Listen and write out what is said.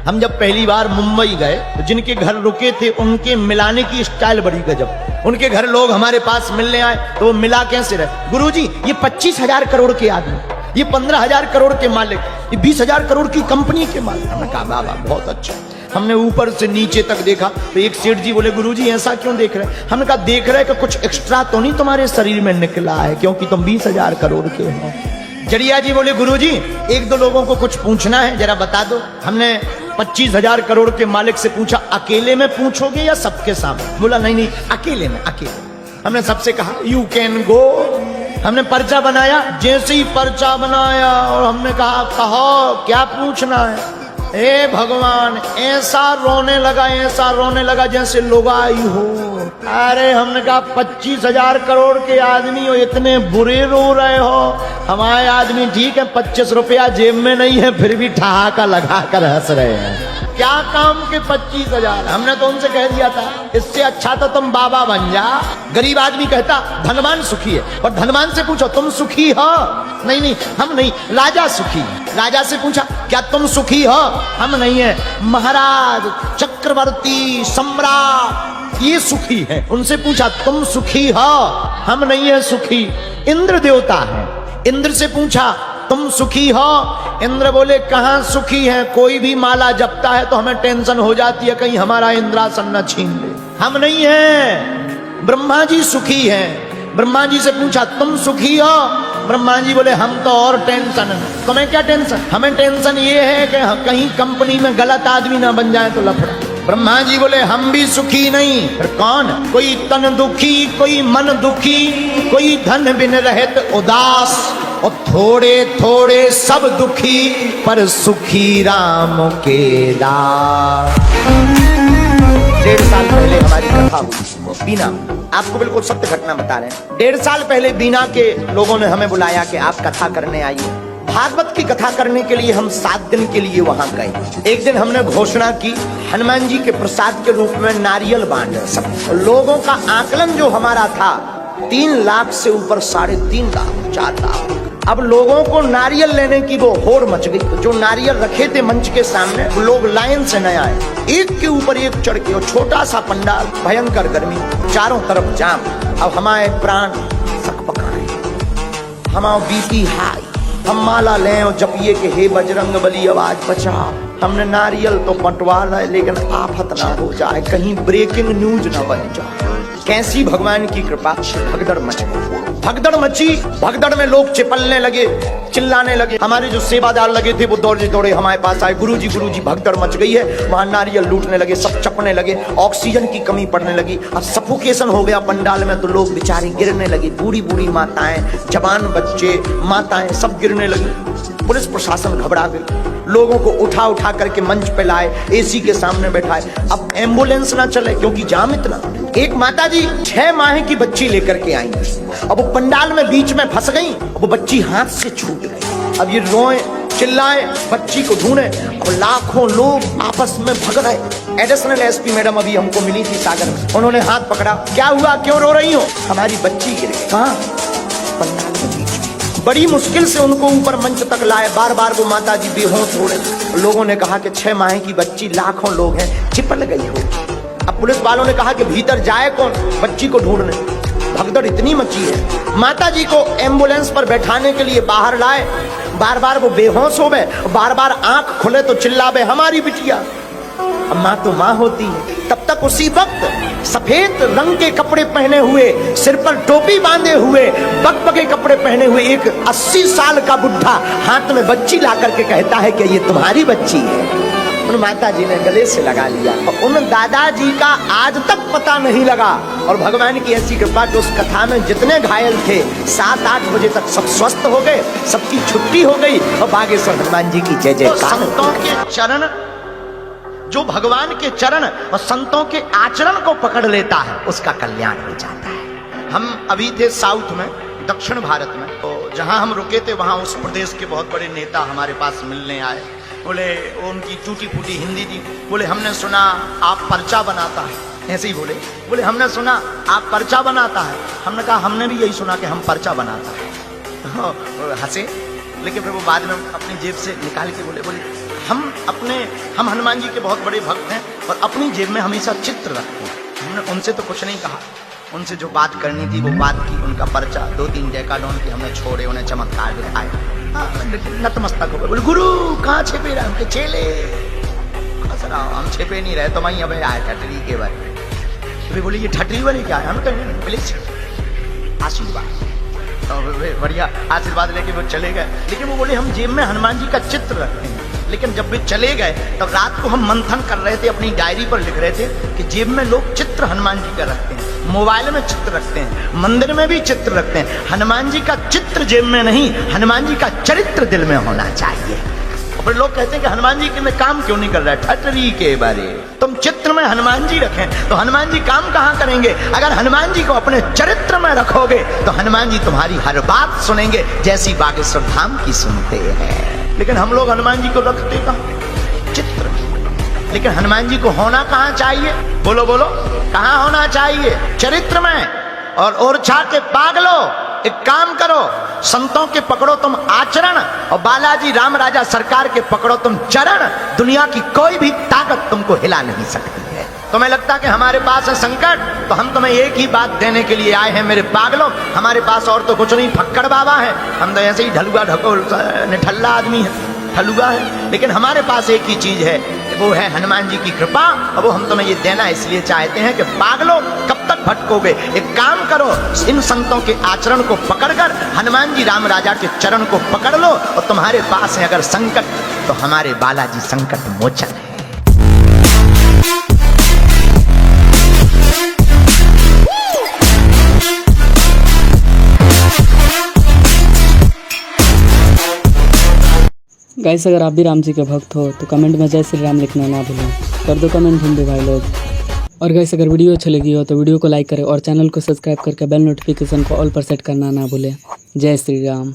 हम जब पहली बार मुंबई गए तो जिनके घर रुके थे उनके मिलाने की स्टाइल बड़ी गजब। उनके घर लोग हमारे पास मिलने आए तो वो मिला कैसे रहे। गुरुजी ये 25,000 करोड़ के आदमी, ये 15,000 करोड़ के मालिक, ये 20,000 करोड़ की कंपनी के मालिक। हमने कहा बाबा बहुत अच्छा। हमने ऊपर से नीचे तक देखा तो एक सेठ जी बोले गुरुजी ऐसा क्यों देख रहे हैं। हमने कहा देख रहे कि कुछ एक्स्ट्रा तो नहीं तुम्हारे शरीर में निकला है क्योंकि तुम 20,000 करोड़ के हो। जरिया जी बोले गुरुजी एक दो लोगों को कुछ पूछना है जरा बता दो। हमने 25,000 करोड़ के मालिक से पूछा अकेले में पूछोगे या सबके सामने। बोला नहीं अकेले में अकेले। हमने सबसे कहा यू कैन गो। हमने पर्चा बनाया, जैसे ही पर्चा बनाया और हमने कहा कहो क्या पूछना है। ए भगवान ऐसा रोने लगा जैसे लुगाई हो। अरे हमने कहा 25,000 करोड़ के आदमी हो, इतने बुरे रो रहे हो। हमारे आदमी ठीक है 25 रुपया जेब में नहीं है फिर भी ठहाका लगा कर हंस रहे हैं। क्या काम के 25,000। हमने तो उनसे कह दिया था इससे अच्छा तो तुम बाबा बन जा। गरीब आदमी कहता धनवान सुखी है, और धनवान से पूछो तुम सुखी हो। नहीं हम नहीं, राजा सुखी। राजा से पूछा क्या तुम सुखी हो। हम नहीं है, महाराज चक्रवर्ती सम्राट ये सुखी है। उनसे पूछा तुम सुखी हो। हम नहीं है सुखी। इंद्र देवता है, इंद्र से पूछा तुम सुखी हो। इंद्र बोले कहां सुखी है, कोई भी माला जपता है तो हमें टेंशन हो जाती है कहीं हमारा इंद्रासन न छीन ले। हम नहीं है। ब्रह्मा जी सुखी हैं। ब्रह्मा जी से पूछा तुम सुखी हो। ब्रह्मा जी बोले हम तो और टेंशन है। तुम्हें क्या टेंशन। हमें टेंशन ये है कि कहीं कंपनी में गलत आदमी ना बन जाए तो लफड़ा। ब्रह्मा जी बोले हम भी सुखी नहीं। फिर कौन। कोई तन दुखी, कोई मन दुखी, कोई धन बिन रहत उदास, और थोड़े थोड़े सब दुखी पर सुखी राम के दास। 1.5 साल पहले हमारी कथा हुई बीना। आपको बिल्कुल सत्य घटना बता रहे हैं। 1.5 साल पहले बीना के लोगों ने हमें बुलाया कि आप कथा करने आइए। भागवत की कथा करने के लिए हम 7 दिन के लिए वहां गए। एक दिन हमने घोषणा की हनुमान जी के प्रसाद के रूप में नारियल बांटे। सब लोगों का आकलन जो हमारा था 3 लाख से ऊपर 3.5 लाख 4 लाख। अब लोगों को नारियल लेने की वो होड़ मच गई। जो नारियल रखे थे मंच के सामने लोग लाइन से न आए, एक के ऊपर एक चढ़ के। और छोटा सा पंडाल, भयंकर गर्मी, चारों तरफ जाम। अब हमारे प्राण सकपकाए, हमारा बीपी हाई। हम माला लें और जपिए के हे बजरंग बली आवाज बचा। हमने नारियल तो बंटवा रहे लेकिन आफत ना हो जाए, कहीं ब्रेकिंग न्यूज ना बन जाए। कैसी भगवान की कृपा। भगदड़ मची, भगदड़ मची। भगदड़ में लोग चिपलने लगे, चिल्लाने लगे। हमारे जो सेवादार लगे थे वो दौड़े दौड़े हमारे पास आए। गुरुजी भगदड़ मच गई है। वहां नारियल लूटने लगे, सब चपने लगे। ऑक्सीजन की कमी पड़ने लगी। अब सफोकेशन हो गया पंडाल में तो लोग बेचारे गिरने लगे। बूढ़ी बूढ़ी माताएं, जवान बच्चे, माताएं सब गिरने लगी। पुलिस प्रशासन घबरा गई। लोगों को उठा उठा करके मंच पे लाए, एसी के सामने बैठाए। अब एम्बुलेंस ना चले क्योंकि जाम इतना। एक माता जी 6 माह की बच्ची लेकर के आई। अब वो पंडाल में बीच में फंस गई। वो बच्ची हाथ से छूट गई। अब ये रोए चिल्लाए, बच्ची को ढूंढे। और लाखों लोग आपस में भग रहे। एडिशनल एसपी मैडम अभी हमको मिली थी सागर में। उन्होंने हाथ पकड़ा, क्या हुआ, क्यों रो रही हो। हमारी बच्ची गिर गई। कहाँ। पंडाल में बीच में। बड़ी मुश्किल से उनको ऊपर मंच तक लाए। बार बार वो माता जी बेहोश हो रहे। लोगों ने कहा कि 6 माह की बच्ची, लाखों लोग हैं, चिपल गई हो। अब पुलिस वालों ने कहा कि भीतर जाए कौन बच्ची को ढूंढने। भगदड़ इतनी मची है। माता जी को एम्बुलेंस पर बैठाने के लिए बाहर लाए। बार बार वो बेहोश हो गए। बार बार आंख खुले तो चिल्लावे हमारी बिटिया। अब माँ तो माँ होती है। तब तक उसी वक्त सफेद रंग के कपड़े पहने हुए, सिर पर टोपी बांधे हुए, बकबके कपड़े पहने हुए एक 80 साल का बुढ़ा हाथ में बच्ची ला करके कहता है कि ये तुम्हारी बच्ची है। उन माता जी ने गले से लगा लिया। और उन दादाजी का आज तक पता नहीं लगा। और भगवान की ऐसी कृपा कि उस कथा में जितने घायल थे 7-8 बजे तक सब स्वस्थ हो गए, सबकी छुट्टी हो गई। और बागेश्वर हनुमान जी की जय जयकार। संतों के चरण, जो भगवान के चरण और संतों के आचरण को पकड़ लेता है उसका कल्याण हो जाता है। हम अभी थे साउथ में, दक्षिण भारत में। तो जहां हम रुके थे वहां उस प्रदेश के बहुत बड़े नेता हमारे पास मिलने आए। बोले उनकी टूटी फूटी हिंदी थी। बोले हमने सुना आप पर्चा बनाता है। ऐसे ही बोले हमने सुना आप पर्चा बनाता है। हमने कहा हमने भी यही सुना कि हम पर्चा बनाता है। हंसे, लेकिन फिर वो बाद में अपनी जेब से निकाल के बोले हम हनुमान जी के बहुत बड़े भक्त हैं और अपनी जेब में हमेशा चित्र रखते हैं। हमने उनसे तो कुछ नहीं कहा, उनसे जो बात करनी थी वो बात की, उनका पर्चा 2-3 डेकाडोन के हमने छोड़े, उन्हें चमत्कार दिखाए। नतमस्तक हो गए, बोले गुरु कहाँ छिपे रहे? हमके चेले हम छिपे नहीं रहे, तो वहीं अब आए ठटरी के बारे। बोले ये ठटरी वाले क्या है? हम कहें प्लीज आशीर्वाद, तो बढ़िया आशीर्वाद लेके वो चले गए। लेकिन वो बोले हम जेब में हनुमान जी का चित्र रखते हैं। लेकिन जब वे चले गए तब रात को हम मंथन कर रहे थे, अपनी डायरी पर लिख रहे थे कि जेब में लोग चित्र हनुमान जी का रखते हैं, मोबाइल में चित्र रखते हैं, मंदिर में भी चित्र रखते हैं। हनुमान जी का चित्र जेब में नहीं, हनुमान जी का चरित्र दिल में होना चाहिए। और लोग कहते हैं कि हनुमान जी के में काम क्यों नहीं कर रहा है? ठटरी के बारे। तुम चित्र में हनुमान जी रखें तो हनुमान जी काम कहां करेंगे? अगर हनुमान जी को अपने चरित्र में रखोगे तो हनुमान जी तुम्हारी हर बात सुनेंगे, जैसी बागेश्वर धाम की सुनते हैं। लेकिन हम लोग हनुमान जी को रखते कहां? चित्र। लेकिन हनुमान जी को होना कहां चाहिए? बोलो बोलो, कहां होना चाहिए? चरित्र में। और ओरछा के पागलो, एक काम करो, संतों के पकड़ो तुम आचरण और बालाजी राम राजा सरकार के पकड़ो तुम चरण। दुनिया की कोई भी ताकत तुमको हिला नहीं सकती है। तुम्हें लगता कि हमारे पास है संकट, तो हम तुम्हें एक ही बात देने के लिए आए हैं मेरे पागलों। हमारे पास और तो कुछ नहीं, फक्कड़ बाबा है, हम तो ऐसे ही ढलुआ ढकोल निठल्ला आदमी है, ठलुआ है। लेकिन हमारे पास एक ही चीज है, वो है हनुमान जी की कृपा। और वो हम तुम्हें ये देना इसलिए चाहते हैं कि पागलों कब तक भटकोगे? एक काम करो, इन संतों के आचरण को पकड़कर हनुमान जी राम राजा के चरण को पकड़ लो। और तुम्हारे पास है अगर संकट, तो हमारे बालाजी संकट मोचन है। गाइस, अगर आप भी राम जी के भक्त हो तो कमेंट में जय श्री राम लिखना ना भूलें। कर दो कमेंट हिंदी भाई लोग। और गाइस, अगर वीडियो अच्छी लगी हो तो वीडियो को लाइक करें और चैनल को सब्सक्राइब करके बेल नोटिफिकेशन को ऑल पर सेट करना ना भूलें। जय श्री राम।